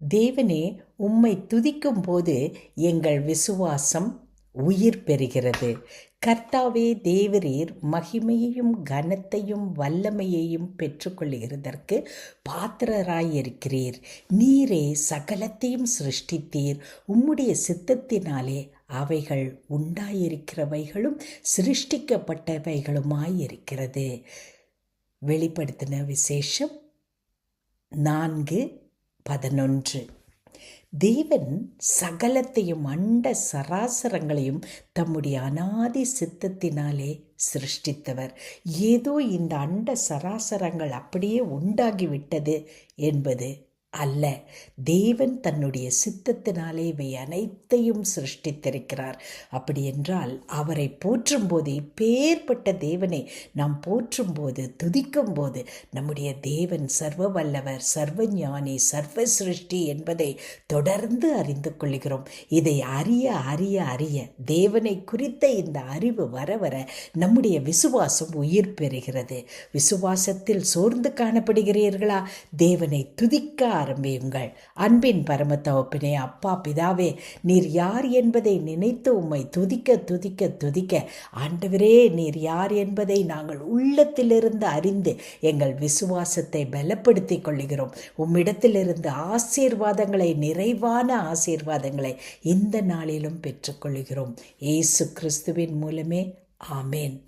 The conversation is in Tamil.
தேவனே, உம்மை துதிக்கும் போது எங்கள் விசுவாசம் உயிர் பெறுகிறது. கர்த்தாவே, தேவரீர் மகிமையையும் கனத்தையும் வல்லமையையும் பெற்றுக்கொள்கிறதற்கு பாத்திரராயிருக்கிறீர். நீரே சகலத்தையும் சிருஷ்டித்தீர். உம்முடைய சித்தத்தினாலே அவைகள் உண்டாயிருக்கிறவைகளும் சிருஷ்டிக்கப்பட்டவைகளுமாயிருக்கிறது. வெளிப்படுத்தின விசேஷம் 4:11. தேவன் சகலத்தையும் அண்ட சராசரங்களையும் தம்முடைய அநாதி சித்தத்தினாலே சிருஷ்டித்தவர். ஏதோ இந்த அண்ட சராசரங்கள் அப்படியே உண்டாகிவிட்டது என்பது அல்ல. தேவன் தன்னுடைய சித்தத்தினாலே இவை அனைத்தையும் சிருஷ்டித்திருக்கிறார். அப்படி என்றால் அவரை போற்றும் போது, இப்பேற்பட்ட தேவனை நாம் போற்றும் போது, துதிக்கும் போது, நம்முடைய தேவன் சர்வ வல்லவர், சர்வ ஞானி, சர்வ சிருஷ்டி என்பதை தொடர்ந்து அறிந்து கொள்கிறோம். இதை அறிய அறிய அறிய தேவனை குறித்த இந்த அறிவு வர வர நம்முடைய விசுவாசம் உயிர் பெறுகிறது. விசுவாசத்தில் சோர்ந்து காணப்படுகிறீர்களா? தேவனை துதிக்க ஆரம்பியுங்கள். அன்பின் பரம தகப்பனே, அப்பா பிதாவே, நீர் யார் என்பதை நினைத்து உம்மை துதிக்க துதிக்க துதிக்க, ஆண்டவரே, நீர் யார் என்பதை நாங்கள் உள்ளத்திலிருந்து அறிந்து எங்கள் விசுவாசத்தை பலப்படுத்திக் கொள்கிறோம். உம்மிடத்திலிருந்து ஆசீர்வாதங்களை, நிறைவான ஆசீர்வாதங்களை இந்த நாளிலும் பெற்றுக்கொள்கிறோம். இயேசு கிறிஸ்துவின் மூலமே. ஆமேன்.